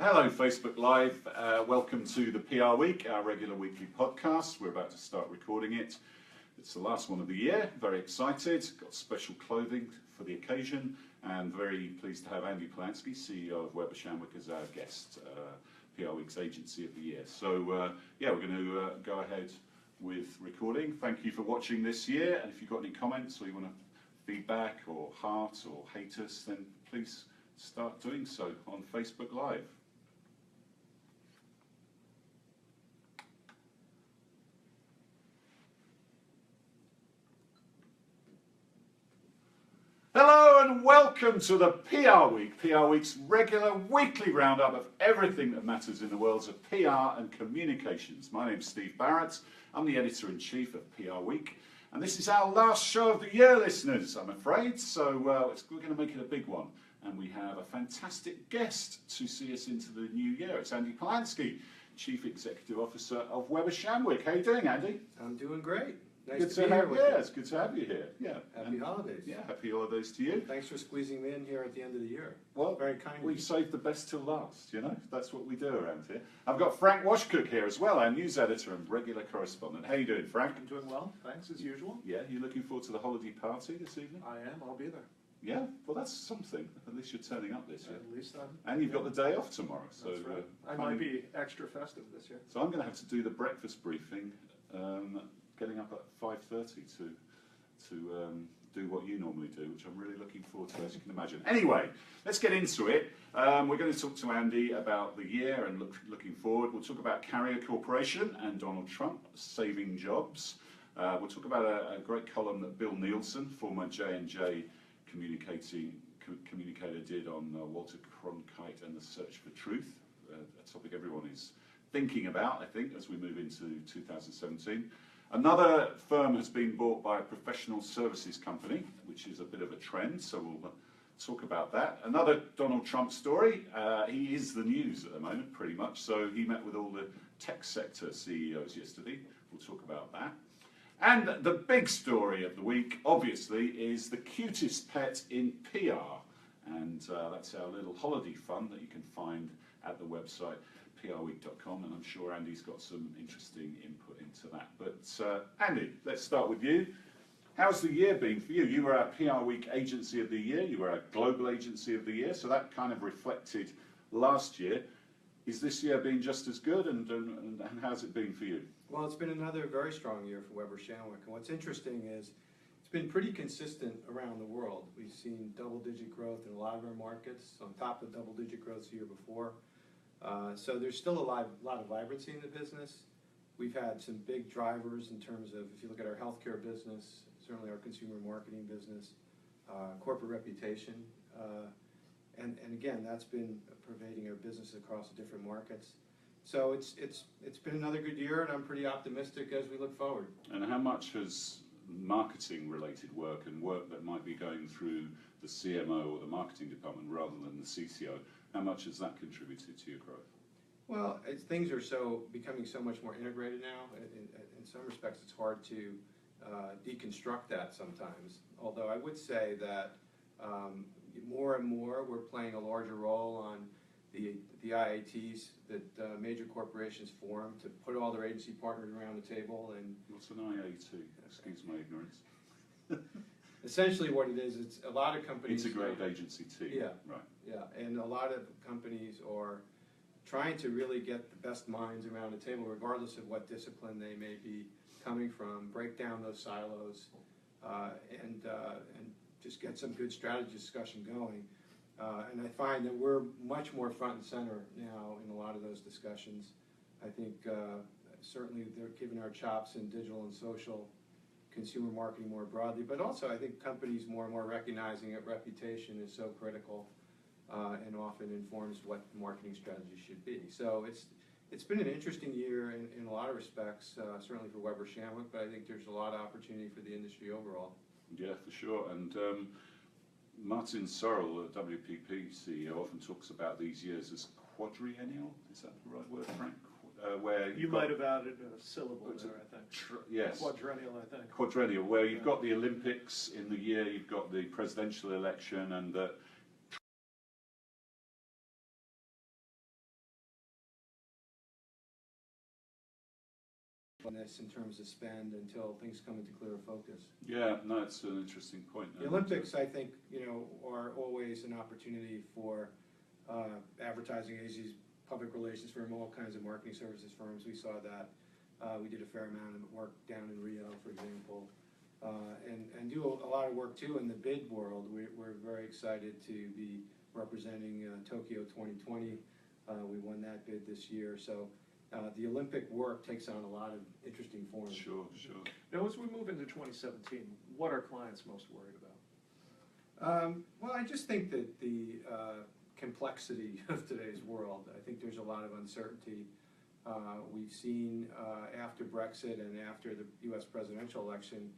Hello Facebook Live, welcome to the PR Week, our regular weekly podcast. We're about to start recording it. It's the last one of the year, very excited, got special clothing for the occasion, and very pleased to have Andy Polansky, CEO of Weber Shandwick, as our guest, PR Week's Agency of the Year. So yeah, we're going to go ahead with recording. Thank you for watching this year, and if you've got any comments or you want to feedback or heart or hate us, then please start doing so on Facebook Live. Hello and welcome to the PR Week, PR Week's regular weekly roundup of everything that matters in the worlds of PR and communications. My name's Steve Barrett, I'm the Editor-in-Chief of PR Week, and this is our last show of the year, listeners, I'm afraid, so we're going to make it a big one. And we have a fantastic guest to see us into the new year. It's Andy Polansky, Chief Executive Officer of Weber Shandwick. How are you doing, Andy? I'm doing great. Nice good to be here with you. It's good to have you here. Yeah. Happy holidays. Yeah, happy holidays to you. Thanks for squeezing me in here at the end of the year. Well, very kind of you. We saved the best till last, you know. That's what we do around here. I've got Frank Washkuch here as well, our news editor and regular correspondent. How are you doing, Frank? I'm doing well, thanks, as usual. Yeah, you looking forward to the holiday party this evening? I am, I'll be there. Yeah, well that's something. At least you're turning up this year. At least I'm... And you've got the day off tomorrow. So that's right. I might be extra festive this year. So I'm going to have to do the breakfast briefing, getting up at 5:30 to do what you normally do, which I'm really looking forward to, as you can imagine. Anyway, let's get into it. We're going to talk to Andy about the year and looking forward. We'll talk about Carrier Corporation and Donald Trump saving jobs. We'll talk about a great column that Bill Nielsen, former J&J communicator, did on Walter Cronkite and the search for truth, a topic everyone is thinking about, I think, as we move into 2017. Another firm has been bought by a professional services company, which is a bit of a trend, so we'll talk about that. Another Donald Trump story. He is the news at the moment, pretty much, so he met with all the tech sector CEOs yesterday. We'll talk about that. And the big story of the week, obviously, is the cutest pet in PR. And that's our little holiday fund that you can find at the website, prweek.com. And I'm sure Andy's got some interesting input into that. But Andy, let's start with you. How's the year been for you? You were our PR Week Agency of the Year. You were our Global Agency of the Year. So that kind of reflected last year. Is this year been just as good, and how's it been for you? Well, it's been another very strong year for Weber Shandwick, and what's interesting is it's been pretty consistent around the world. We've seen double-digit growth in a lot of our markets, on top of double-digit growth the year before. So there's still a lot of vibrancy in the business. We've had some big drivers in terms of, if you look at our healthcare business, certainly our consumer marketing business, corporate reputation, and again, that's been pervading our business across the different markets. So it's been another good year, and I'm pretty optimistic as we look forward. And how much has marketing-related work and work that might be going through the CMO or the marketing department rather than the CCO, how much has that contributed to your growth? Well, things are becoming so much more integrated now. In some respects, it's hard to deconstruct that sometimes. Although I would say that more and more we're playing a larger role on the IATs that major corporations form to put all their agency partners around the table. And what's an IAT? Excuse my ignorance. Essentially what it is, it's a lot of companies... Integrated agency team. Yeah. Right. Yeah, and a lot of companies are trying to really get the best minds around the table, regardless of what discipline they may be coming from, break down those silos, and just get some good strategy discussion going. And I find that we're much more front and center now in a lot of those discussions. I think certainly they're giving our chops in digital and social, consumer marketing more broadly, but also I think companies more and more recognizing that reputation is so critical and often informs what the marketing strategy should be. So it's been an interesting year in a lot of respects, certainly for Weber Shandwick, but I think there's a lot of opportunity for the industry overall. Yeah, for sure. And Martin Sorrell, the WPP CEO, often talks about these years as quadriennial. Is that the right word, Frank? Where you might have added a syllable there, I think. Yes. Quadrennial, I think. Quadrennial, where you've got the Olympics in the year, you've got the presidential election, and on this in terms of spend until things come into clearer focus. Yeah, no, it's an interesting point. The Olympics, I think, are always an opportunity for advertising agencies, public relations firms, all kinds of marketing services firms. We saw that. We did a fair amount of work down in Rio, for example, and do a lot of work too in the bid world. We're very excited to be representing Tokyo 2020. We won that bid this year. So the Olympic work takes on a lot of interesting forms. Sure, sure. Now, as we move into 2017, what are clients most worried about? Well, I just think that the complexity of today's world, I think there's a lot of uncertainty. We've seen after Brexit and after the US presidential election,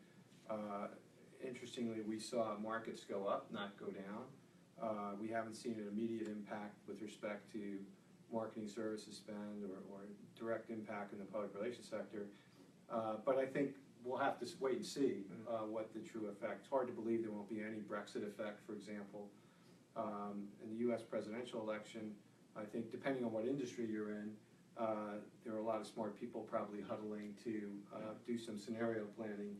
interestingly, we saw markets go up, not go down. We haven't seen an immediate impact with respect to marketing services spend or direct impact in the public relations sector. But I think we'll have to wait and see what the true effect. It's hard to believe there won't be any Brexit effect, for example. In the US presidential election, I think depending on what industry you're in, there are a lot of smart people probably huddling to do some scenario planning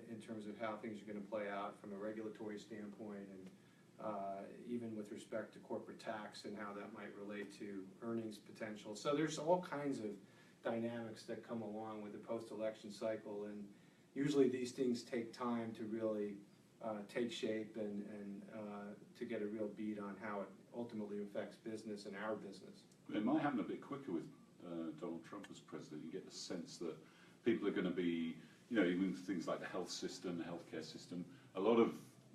in terms of how things are going to play out from a regulatory standpoint and even with respect to corporate tax and how that might relate to earnings potential. So there's all kinds of dynamics that come along with the post-election cycle, and usually these things take time to really take shape and to get a real beat on how it ultimately affects business and our business. It might happen a bit quicker with Donald Trump as president. You get the sense that people are going to be, even things like the health system, the healthcare system, a lot of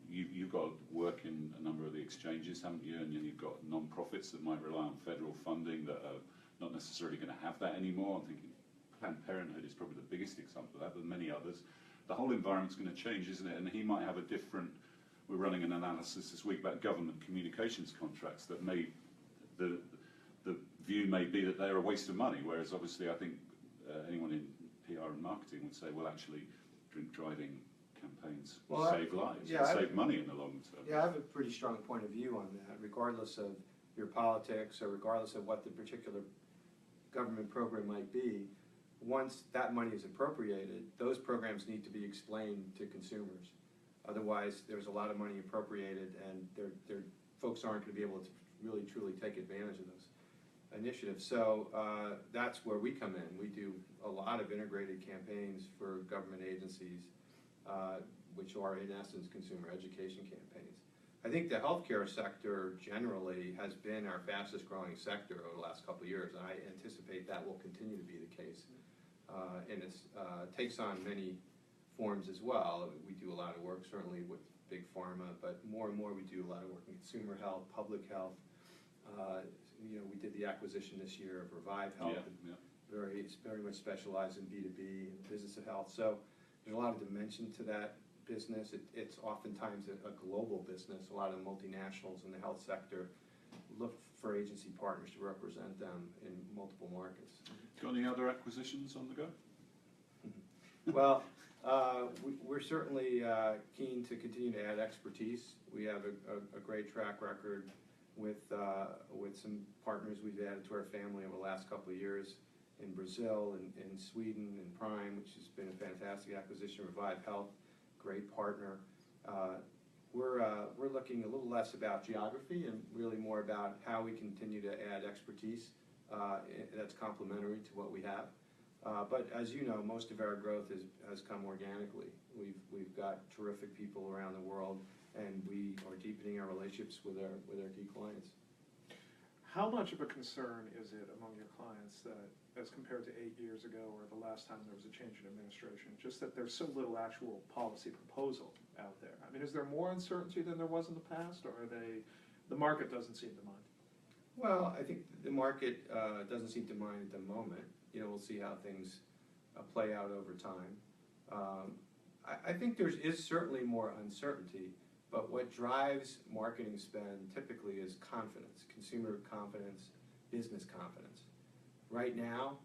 you've got to work in a number of the exchanges, haven't you? And you've got non-profits that might rely on federal funding that are not necessarily going to have that anymore. I'm thinking Planned Parenthood is probably the biggest example of that, but many others. The whole environment's going to change, isn't it? And he might have a different. We're running an analysis this week about government communications contracts that may the view may be that they're a waste of money, whereas obviously I think anyone in PR and marketing would say, well, actually, drink driving campaigns save lives, save money in the long term. Yeah, I have a pretty strong point of view on that, regardless of your politics or regardless of what the particular government program might be. Once that money is appropriated, those programs need to be explained to consumers. Otherwise, there's a lot of money appropriated, and folks aren't going to be able to really truly take advantage of those initiatives. So that's where we come in. We do a lot of integrated campaigns for government agencies, which are in essence consumer education campaigns. I think the healthcare sector generally has been our fastest growing sector over the last couple of years, and I anticipate that will continue to be the case. And it takes on many forms as well. We do a lot of work certainly with big pharma, but more and more we do a lot of work in consumer health, public health. We did the acquisition this year of Revive Health, very much specialized in B2B and business of health. So there's a lot of dimension to that business. It's oftentimes a global business. A lot of multinationals in the health sector look for agency partners to represent them in multiple markets. Got any other acquisitions on the go? Well, we're certainly keen to continue to add expertise. We have a great track record with some partners we've added to our family over the last couple of years in Brazil and in Sweden and Prime, which has been a fantastic acquisition. Revive Health, great partner. We're looking a little less about geography and really more about how we continue to add expertise that's complementary to what we have. But as you know, most of our growth has come organically. We've got terrific people around the world, and we are deepening our relationships with our key clients. How much of a concern is it among your clients that, as compared to 8 years ago or the last time there was a change in administration, just that there's so little actual policy proposal out there? I mean, is there more uncertainty than there was in the past, or the market doesn't seem to mind? Well, I think the market doesn't seem to mind at the moment. We'll see how things play out over time. I think there is certainly more uncertainty, but what drives marketing spend typically is confidence, consumer confidence, business confidence. Right now,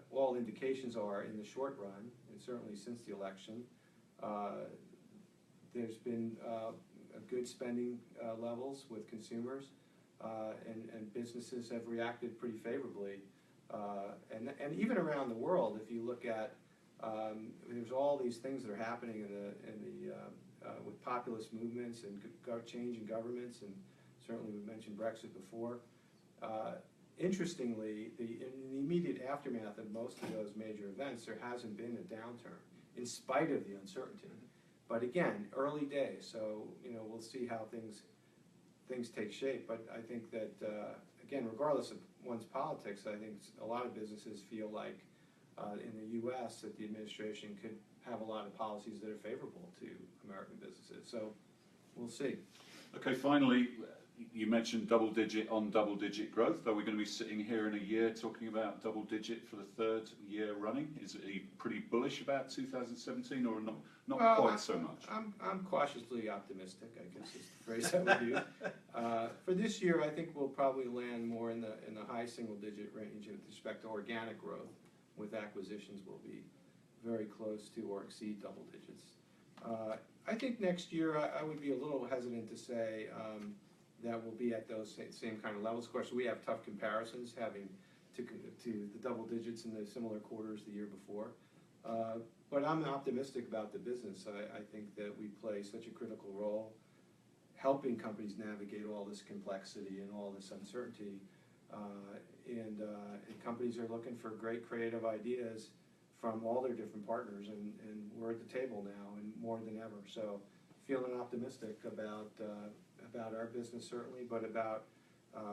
all indications are in the short run, and certainly since the election, there's been good spending levels with consumers, and businesses have reacted pretty favorably And even around the world, if you look at, there's all these things that are happening with populist movements and change in governments, and certainly we mentioned Brexit before. Interestingly, in the immediate aftermath of most of those major events, there hasn't been a downturn, in spite of the uncertainty. But again, early days, so we'll see how things take shape. But I think that again, regardless of one's politics, I think a lot of businesses feel like in the U.S. that the administration could have a lot of policies that are favorable to American businesses. So we'll see. Okay, finally, you mentioned double-digit growth. Are we going to be sitting here in a year talking about double-digit for the third year running? Are you pretty bullish about 2017, or not quite so much? I'm cautiously optimistic, I guess is the phrase I would use. For this year, I think we'll probably land more in the high single-digit range with respect to organic growth. With acquisitions, we'll be very close to or exceed double digits. I think next year I would be a little hesitant to say that we'll be at those same kind of levels. Of course, we have tough comparisons having to the double digits in the similar quarters the year before. But I'm optimistic about the business. I think that we play such a critical role helping companies navigate all this complexity and all this uncertainty. And companies are looking for great creative ideas from all their different partners, and we're at the table now and more than ever. So feeling optimistic about our business certainly, but about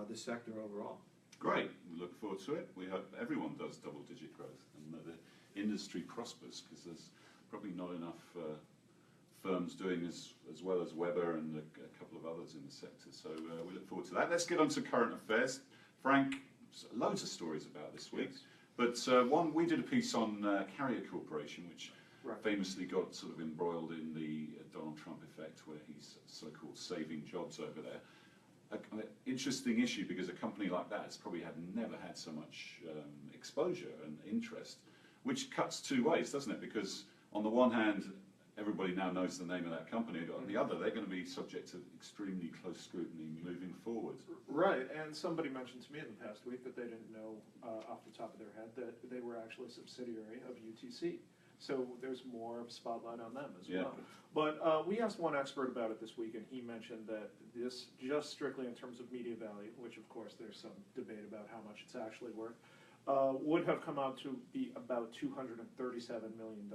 the sector overall. Great, we look forward to it. We hope everyone does double-digit growth and the industry prospers, because there's probably not enough firms doing as well as Weber and a couple of others in the sector. So we look forward to that. Let's get on to current affairs. Frank, loads of stories about this week. Yes. But we did a piece on Carrier Corporation, which famously got sort of embroiled in the Donald Trump effect, where he's so-called saving jobs over there. An interesting issue, because a company like that has probably never had so much exposure and interest, which cuts two ways, doesn't it? Because on the one hand, everybody now knows the name of that company, but on the other, they're going to be subject to extremely close scrutiny moving forward. Right, and somebody mentioned to me in the past week that they didn't know off the top of their head that they were actually a subsidiary of UTC. So there's more of a spotlight on them as well. But we asked one expert about it this week, and he mentioned that this, just strictly in terms of media value, which of course there's some debate about how much it's actually worth, would have come out to be about $237 million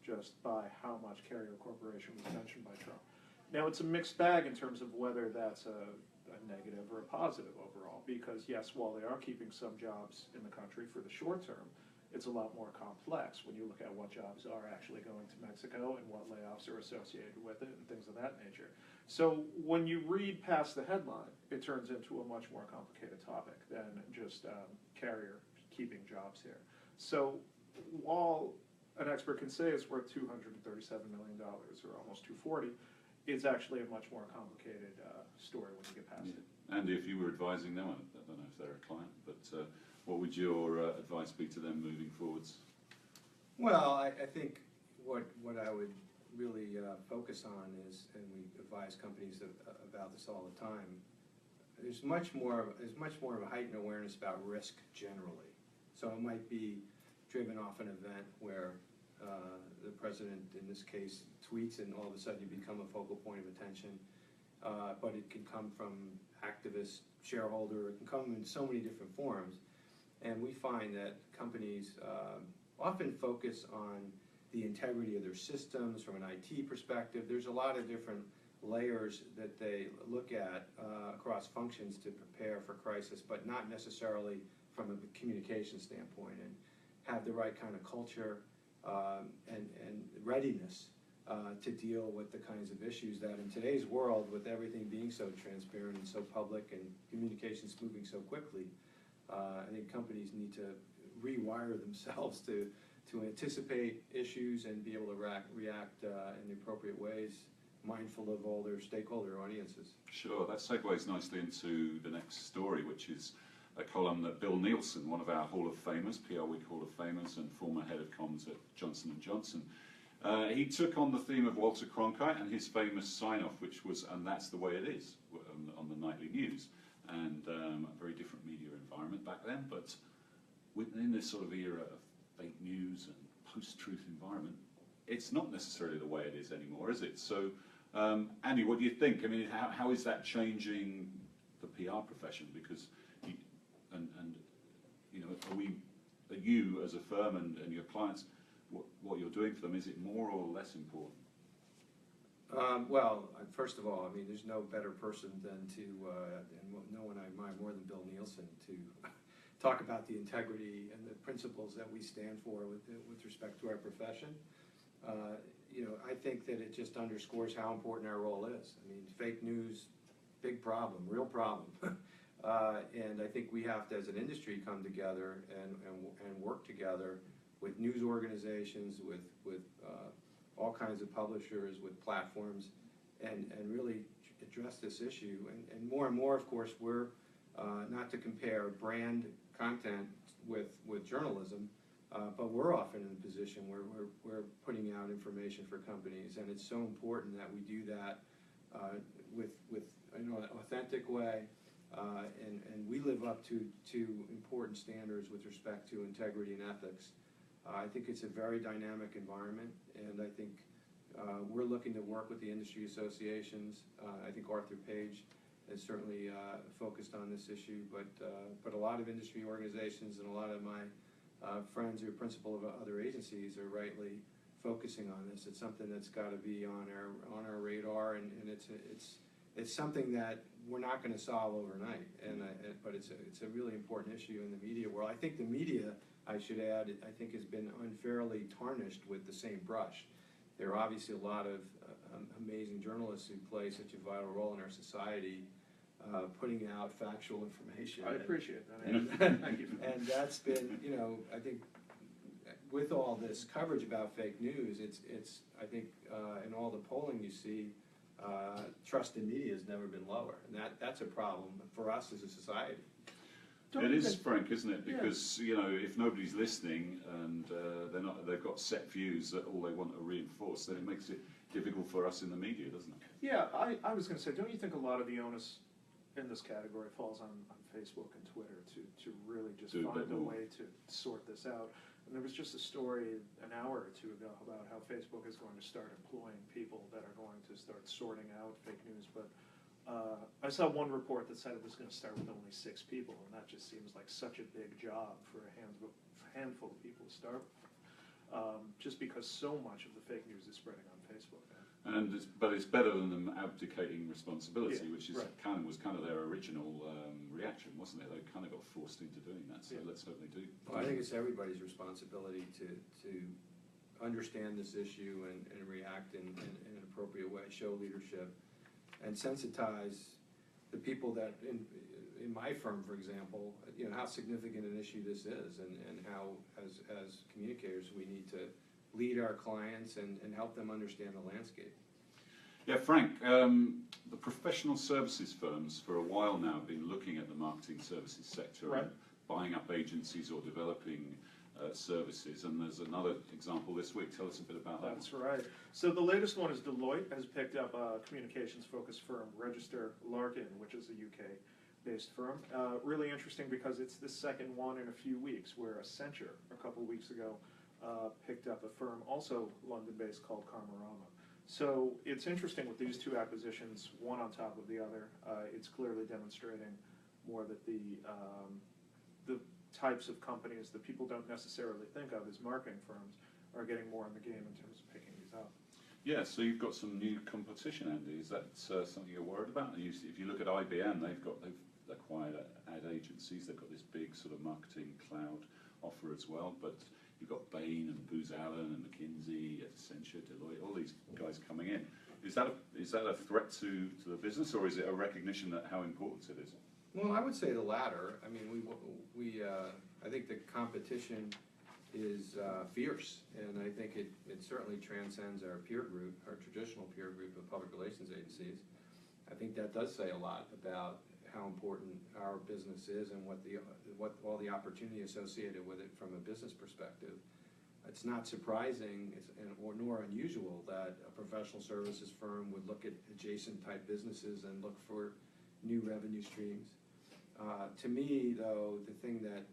just by how much Carrier Corporation was mentioned by Trump. Now, it's a mixed bag in terms of whether that's a negative or a positive overall, because yes, while they are keeping some jobs in the country for the short term, it's a lot more complex when you look at what jobs are actually going to Mexico and what layoffs are associated with it and things of that nature. So when you read past the headline, it turns into a much more complicated topic than just Carrier keeping jobs here. So while an expert can say it's worth $237 million or almost $240, it's actually a much more complicated story when you get past it. Andy, if you were advising them, I don't know if they're a client, but what would your advice be to them moving forwards? Well, I think what I would really focus on is, and we advise companies about this all the time, there's much more of a heightened awareness about risk generally. So it might be driven off an event where the president, in this case, tweets, and all of a sudden you become a focal point of attention. But it can come from activist, shareholder, it can come in so many different forms. And we find that companies often focus on the integrity of their systems from an IT perspective. There's a lot of different layers that they look at across functions to prepare for crisis, but not necessarily from a communication standpoint, and have the right kind of culture and readiness to deal with the kinds of issues that in today's world, with everything being so transparent and so public and communications moving so quickly, I think companies need to rewire themselves to anticipate issues and be able to react in the appropriate ways, mindful of all their stakeholder audiences. Sure, that segues nicely into the next story, which is a column that Bill Nielsen, one of our Hall of Famers, PRWeek Hall of Famers and former head of comms at Johnson & Johnson, he took on the theme of Walter Cronkite and his famous sign-off, which was, and that's the way it is, on the nightly news. And a very different media environment back then, but in this sort of era of fake news and post-truth environment, it's not necessarily the way it is anymore, is it? So, Andy, what do you think? I mean, how is that changing the PR profession? Because, you know, are you as a firm and your clients, what you're doing for them, is it more or less important? Well, first of all, I mean, there's no better person than and no one I admire more than Bill Nielsen to talk about the integrity and the principles that we stand for with respect to our profession. You know, I think that it just underscores how important our role is. I mean, fake news, big problem, real problem. And I think we have to, as an industry, come together and work together with news organizations, with all kinds of publishers, with platforms, and really address this issue. And more, of course, we're not to compare brand content with journalism, but we're often in a position where we're putting out information for companies, and it's so important that we do that with you know, an authentic way, and we live up to important standards with respect to integrity and ethics. I think it's a very dynamic environment, and I think we're looking to work with the industry associations. I think Arthur Page is certainly focused on this issue, but a lot of industry organizations and a lot of my friends who are principal of other agencies are rightly focusing on this. It's something that's got to be on our radar, and it's something that we're not going to solve overnight. But it's a really important issue in the media world. I think the media, I should add, I think has been unfairly tarnished with the same brush. There are obviously a lot of amazing journalists who play such a vital role in our society, putting out factual information. I appreciate that. And, Thank you. and that's been, you know, I think with all this coverage about fake news, it's I think in all the polling you see, trust in media has never been lower, and that's a problem for us as a society. It is, Frank, isn't it? Because you know, if nobody's listening and they've got set views that all they want to reinforce, then it makes it difficult for us in the media, doesn't it? Yeah, I was going to say, don't you think a lot of the onus in this category falls on Facebook and Twitter to really just find a way to sort this out? And there was just a story an hour or two ago about how Facebook is going to start employing people that are going to start sorting out fake news, but I saw one report that said it was going to start with only 6 people, and that just seems like such a big job for a handful of people to start with, just because so much of the fake news is spreading on Facebook now. But it's better than them abdicating responsibility, which is right. was kind of their original reaction, wasn't it? They kind of got forced into doing that, so let's hope they do. Well, I think it's everybody's responsibility to understand this issue and react in an appropriate way, show leadership, and sensitize the people that, in my firm, for example, you know, how significant an issue this is, and how, as communicators, we need to lead our clients and help them understand the landscape. Yeah, Frank, the professional services firms for a while now have been looking at the marketing services sector, right, and buying up agencies or developing services, and there's another example this week. Tell us a bit about that. That's right. So the latest one is Deloitte has picked up a communications-focused firm, Register Larkin, which is a UK-based firm. Really interesting because it's the second one in a few weeks, where Accenture, a couple of weeks ago, picked up a firm, also London-based, called Karmarama. So it's interesting with these two acquisitions, one on top of the other. It's clearly demonstrating more that the types of companies that people don't necessarily think of as marketing firms are getting more in the game in terms of picking these up. Yeah, so you've got some new competition, Andy. Is that something you're worried about? If you look at IBM, they've acquired ad agencies. They've got this big sort of marketing cloud offer as well. But you've got Bain and Booz Allen and McKinsey, Accenture, Deloitte, all these guys coming in. Is that a threat to the business, or is it a recognition that how important it is? Well, I would say the latter. I mean, I think the competition is fierce, and I think it certainly transcends our peer group, our traditional peer group of public relations agencies. I think that does say a lot about how important our business is and what all the opportunity associated with it from a business perspective. It's not surprising nor unusual that a professional services firm would look at adjacent type businesses and look for new revenue streams. To me, though, the thing that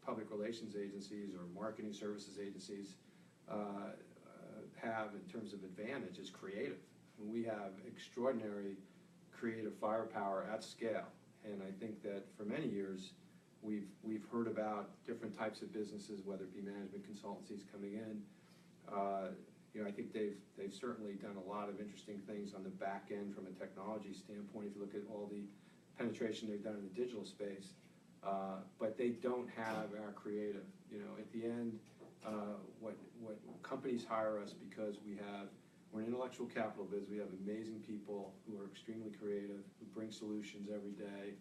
public relations agencies or marketing services agencies have in terms of advantage is creative. We have extraordinary creative firepower at scale, and I think that for many years we've heard about different types of businesses, whether it be management consultancies coming in. I think they've certainly done a lot of interesting things on the back end from a technology standpoint. If you look at all the penetration they've done in the digital space, but they don't have our creative. At the end, what companies hire us because we're an intellectual capital business. We have amazing people who are extremely creative, who bring solutions every day,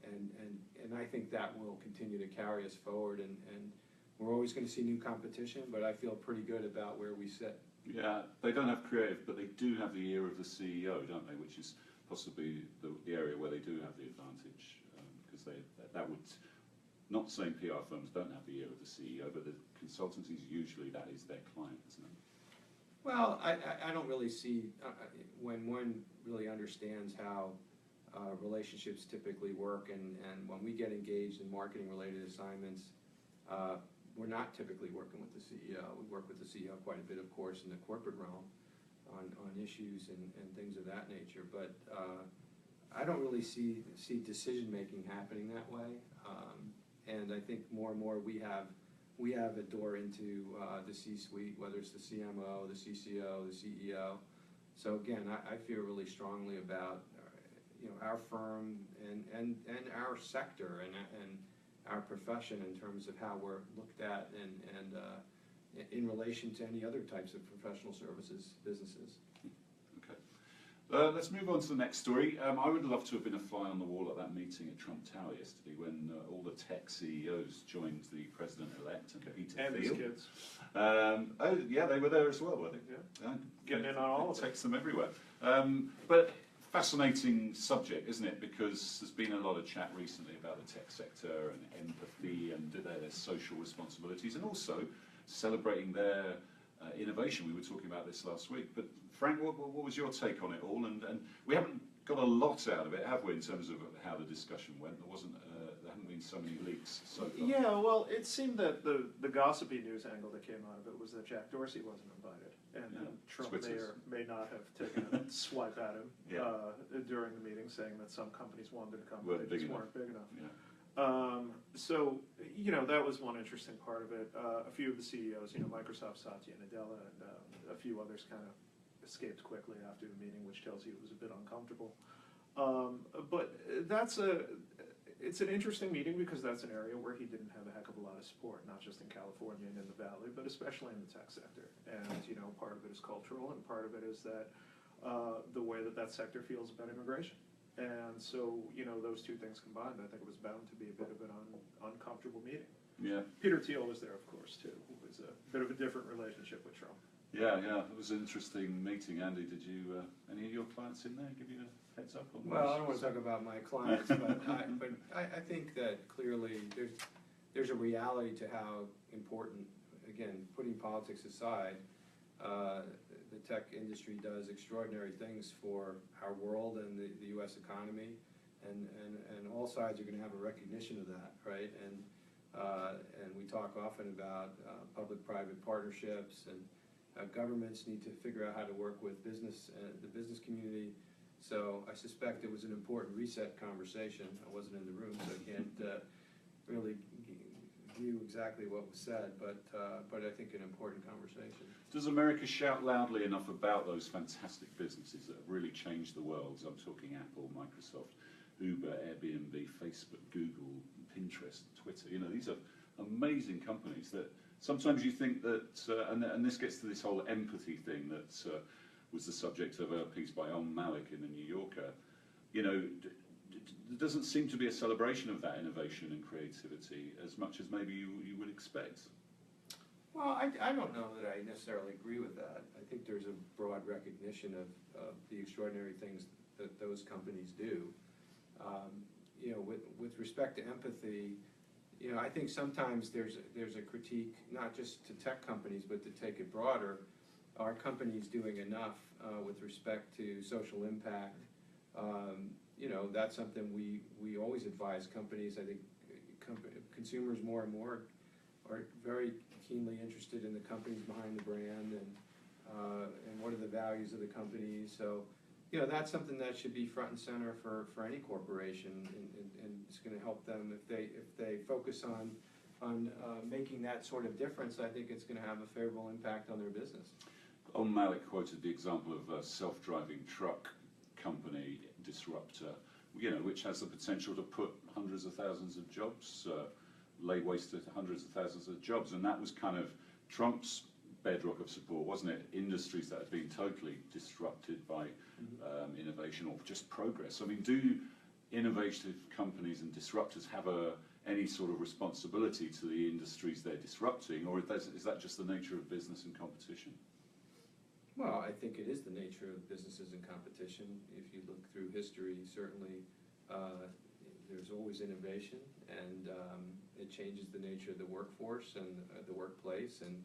and I think that will continue to carry us forward. And we're always going to see new competition, but I feel pretty good about where we sit. Yeah, they don't have creative, but they do have the ear of the CEO, don't they? Which is possibly the area where they do have the advantage, because that would, not saying PR firms don't have the ear of the CEO, but the consultancies, usually that is their client, isn't it? Well, I don't really see, when one really understands how relationships typically work, and when we get engaged in marketing-related assignments, we're not typically working with the CEO. We work with the CEO quite a bit, of course, in the corporate realm on issues and things of that nature. But I don't really see decision-making happening that way. And I think more and more we have a door into the C-suite, whether it's the CMO, the CCO, the CEO. So again, I feel really strongly about our firm and our sector and our profession in terms of how we're looked at and in relation to any other types of professional services businesses. Okay. Let's move on to the next story. I would love to have been a fly on the wall at that meeting at Trump Tower yesterday when all the tech CEOs joined the president-elect and Peter Thiel. And his kids. Oh, yeah, they were there as well, were they? Yeah. Getting in on all of it. Takes them everywhere. But fascinating subject, isn't it? Because there's been a lot of chat recently about the tech sector and empathy and their social responsibilities, and also celebrating their innovation. We were talking about this last week. But Frank, what was your take on it all? And we haven't got a lot out of it, have we, in terms of how the discussion went? There haven't been so many leaks so far. Yeah, well, it seemed that the gossipy news angle that came out of it was that Jack Dorsey wasn't invited. And Trump may or may not have taken a swipe at him during the meeting, saying that some companies wanted to come, but they just weren't big enough. Yeah. So, that was one interesting part of it. A few of the CEOs, Microsoft, Satya Nadella, and a few others kind of escaped quickly after the meeting, which tells you it was a bit uncomfortable. But it's an interesting meeting because that's an area where he didn't have a heck of a lot of support, not just in California and in the Valley, but especially in the tech sector. And, part of it is cultural, and part of it is that the way that sector feels about immigration. And so, those two things combined, I think it was bound to be a bit of an uncomfortable meeting. Yeah. Peter Thiel was there, of course, too, who was a bit of a different relationship with Trump. Yeah, it was an interesting meeting. Andy, did you, any of your clients in there give you a heads up on Well, I don't want to talk about my clients, but I think that clearly there's a reality to how important, again, putting politics aside, the tech industry does extraordinary things for our world and the U.S. economy, and all sides are going to have a recognition of that, right? And we talk often about public-private partnerships, and governments need to figure out how to work with the business community. So I suspect it was an important reset conversation. I wasn't in the room, so I can't really view exactly what was said, but I think an important conversation. Does America shout loudly enough about those fantastic businesses that have really changed the world? So I'm talking Apple, Microsoft, Uber, Airbnb, Facebook, Google, Pinterest, Twitter. These are amazing companies that sometimes you think that, and this gets to this whole empathy thing that was the subject of a piece by Malik in the New Yorker. There doesn't seem to be a celebration of that innovation and creativity as much as maybe you would expect. Well, I don't know that I necessarily agree with that. I think there's a broad recognition of the extraordinary things that those companies do. With respect to empathy, I think sometimes there's a critique, not just to tech companies, but to take it broader. Are companies doing enough with respect to social impact? That's something we always advise companies. I think consumers more and more are very keenly interested in the companies behind the brand and what are the values of the company. So, you know, that's something that should be front and center for any corporation, and it's going to help them if they focus on making that sort of difference. I think it's going to have a favorable impact on their business. On Malik quoted the example of a self-driving truck company disruptor, you know, which has the potential to put hundreds of thousands of jobs, lay waste to hundreds of thousands of jobs, and that was kind of Trump's bedrock of support, wasn't it? Industries that had been totally disrupted by innovation or just progress. I mean, do innovative companies and disruptors have any sort of responsibility to the industries they're disrupting, or is that just the nature of business and competition? Well, I think it is the nature of businesses and competition. If you look through history, certainly there's always innovation, and it changes the nature of the workforce and the workplace, and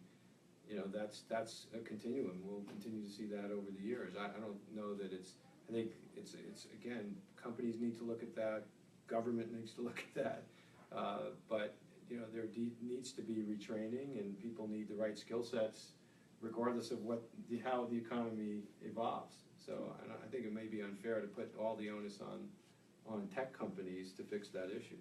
you know, that's a continuum. We'll continue to see that over the years. I don't know that I think it's again, companies need to look at that, government needs to look at that, but you know, there needs to be retraining, and people need the right skill sets regardless of how the economy evolves. So I think it may be unfair to put all the onus on tech companies to fix that issue.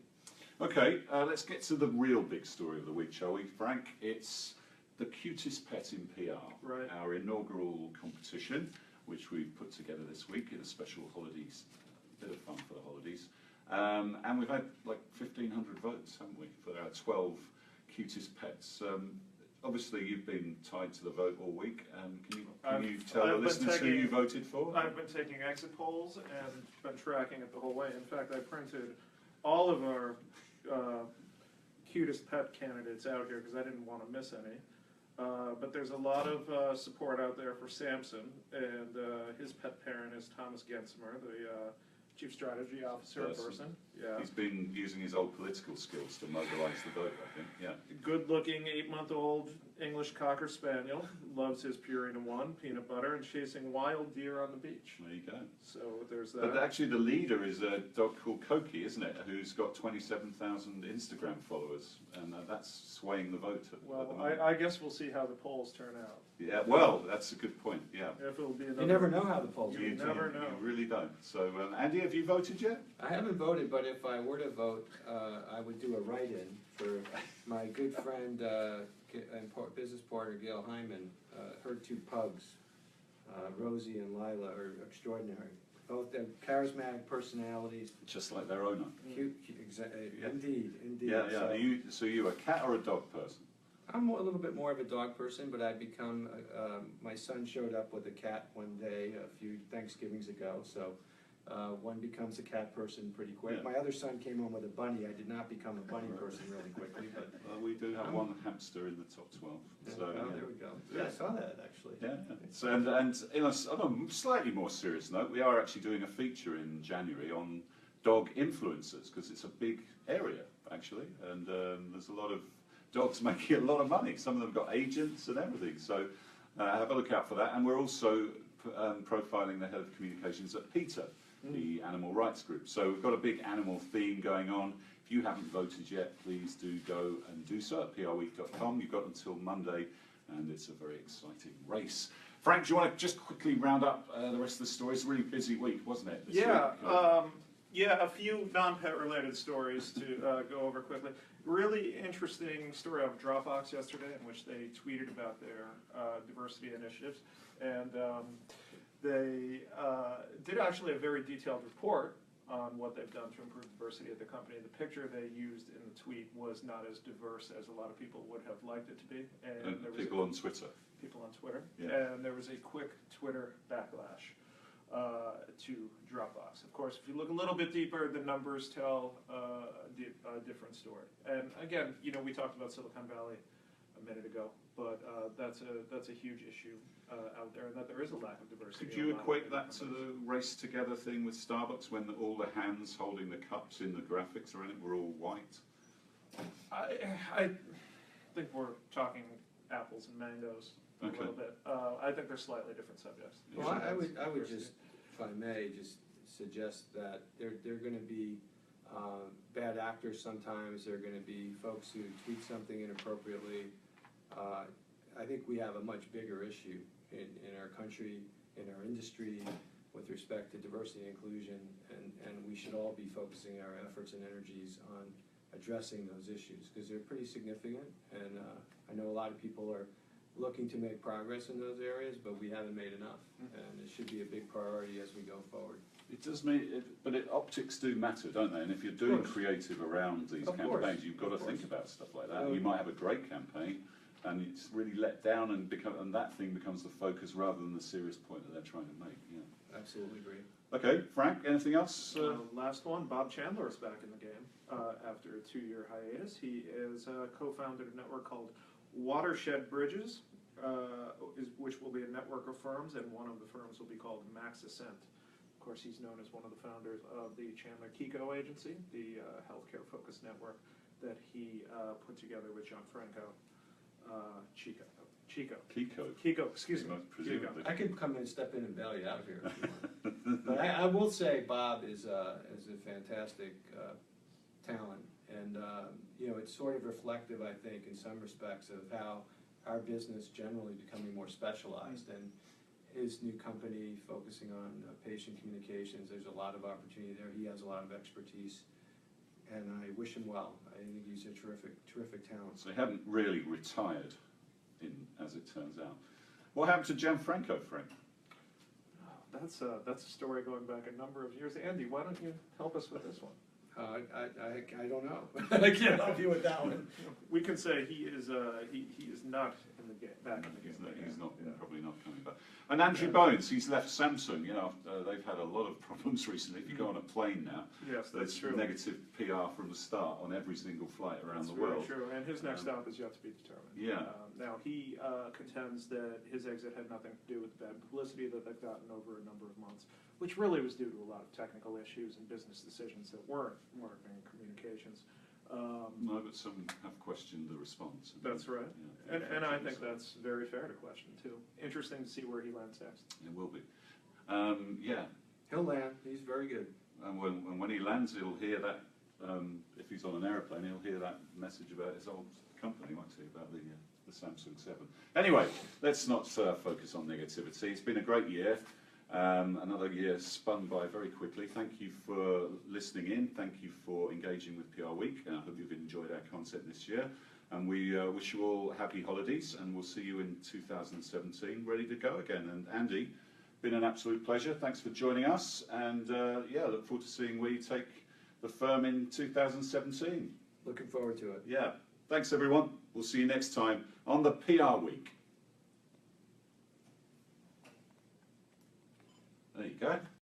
Okay, let's get to the real big story of the week, shall we, Frank? It's the cutest pet in PR, right. Our inaugural competition, which we've put together this week in a special holidays, bit of fun for the holidays. And we've had like 1,500 votes, haven't we, for our 12 cutest pets. Obviously, you've been tied to the vote all week. Can you tell the listeners who you voted for? I've been taking exit polls and been tracking it the whole way. In fact, I printed all of our cutest pet candidates out here because I didn't want to miss any. But there's a lot of support out there for Samson, and his pet parent is Thomas Gensimer, the Chief Strategy Officer person. Yeah. He's been using his old political skills to mobilize the vote, I think. Yeah. Good-looking 8-month-old English Cocker Spaniel, loves his Purina One, peanut butter, and chasing wild deer on the beach. There you go. So there's that. But actually the leader is a dog called Koki, isn't it? Who's got 27,000 Instagram followers, and that's swaying the vote at the moment. I guess we'll see how the polls turn out. Yeah, well, that's a good point, yeah. If it'll be You never know how the polls You never know. You really don't. So, Andy, have you voted yet? I haven't voted, but if I were to vote, I would do a write-in for my good friend and business partner, Gail Hyman. Her two pugs, Rosie and Lila, are extraordinary. Both have charismatic personalities. Just like their owner. Cute, Yeah. indeed. Yeah, yeah. So you a cat or a dog person? I'm a little bit more of a dog person, but I've become, my son showed up with a cat one day a few Thanksgivings ago, so one becomes a cat person pretty quick. Yeah. My other son came home with a bunny. I did not become a bunny person really quickly, but... We do have one hamster in the top 12. So, there we go. Yeah, I saw that, actually. Yeah, so, and on a slightly more serious note, we are actually doing a feature in January on dog influencers, because it's a big area, actually, and there's a lot of dogs making a lot of money. Some of them have got agents and everything, so have a look out for that. And we're also profiling the head of communications at PETA, the animal rights group. So we've got a big animal theme going on. If you haven't voted yet, please do go and do so at prweek.com. You've got until Monday, and it's a very exciting race. Frank, do you want to just quickly round up the rest of the story? It's a really busy week, wasn't it? This week? Yeah, a few non-pet related stories to go over quickly. Really interesting story of Dropbox yesterday, in which they tweeted about their diversity initiatives, and they did actually a very detailed report on what they've done to improve diversity at the company. The picture they used in the tweet was not as diverse as a lot of people would have liked it to be. And there was people on Twitter. People on Twitter. Yeah. And there was a quick Twitter backlash to Dropbox. Of course, if you look a little bit deeper, the numbers tell a different story. And again, you know, we talked about Silicon Valley a minute ago, but that's a huge issue out there, and that there is a lack of diversity. Could you equate that to the race together thing with Starbucks, when all the hands holding the cups in the graphics or anything were all white? I think we're talking apples and mangoes a little bit. I think they're slightly different subjects. Well, I would just, if I may, just suggest that they're going to be Bad actors sometimes, there are going to be folks who tweet something inappropriately. I think we have a much bigger issue in our country, in our industry, with respect to diversity and inclusion, and we should all be focusing our efforts and energies on addressing those issues, because they're pretty significant, and I know a lot of people are looking to make progress in those areas, but we haven't made enough, and it should be a big priority as we go forward. It does mean, optics do matter, don't they? And if you're doing creative around these campaigns, you've got to think about stuff like that. You might have a great campaign, and it's really let down, and that thing becomes the focus rather than the serious point that they're trying to make. Yeah. Absolutely agree. Okay, Frank, anything else? Last one, Bob Chandler is back in the game after a 2-year hiatus. He is co-founded a network called Watershed Bridges, which will be a network of firms, and one of the firms will be called Max Ascent. Of course, he's known as one of the founders of the Chandler Kiko Agency, the healthcare-focused network that he put together with Gianfranco Kiko, excuse me. Presumably. I can come in, step in and bail you out here if you want. But I will say Bob is a fantastic talent, and you know, it's sort of reflective, I think, in some respects of how our business generally becoming more specialized, and his new company focusing on patient communications. There's a lot of opportunity there. He has a lot of expertise, and I wish him well. I think he's a terrific talent. So he hadn't really retired, as it turns out. What happened to Gianfranco, Frank? That's a story going back a number of years. Andy, why don't you help us with this one? I don't know. I can't help you with that one. We can say he is not in the game, back in the game. He's not, probably not coming back. And Andrew Bones, he's left Samsung. You know, they've had a lot of problems recently. If you go on a plane now, yes, that's true. Negative PR from the start on every single flight around the world. That's very true. And his next stop is yet to be determined. Yeah. Now he contends that his exit had nothing to do with the bad publicity that they've gotten over a number of months, which really was due to a lot of technical issues and business decisions that weren't marketing communications. No, but some have questioned the response. That's right. Yeah, and I think that's very fair to question, too. Interesting to see where he lands next. It will be. Yeah. He'll land. He's very good. And when he lands, he'll hear that, if he's on an aeroplane, he'll hear that message about his old company, won't he, about the Samsung 7. Anyway, let's not focus on negativity. It's been a great year. Another year spun by very quickly. Thank you for listening in. Thank you for engaging with PR Week. I hope you've enjoyed our content this year. And we wish you all happy holidays, and we'll see you in 2017, ready to go again. And Andy, been an absolute pleasure. Thanks for joining us. And yeah, look forward to seeing where you take the firm in 2017. Looking forward to it. Yeah. Thanks, everyone. We'll see you next time on the PR Week. There you go.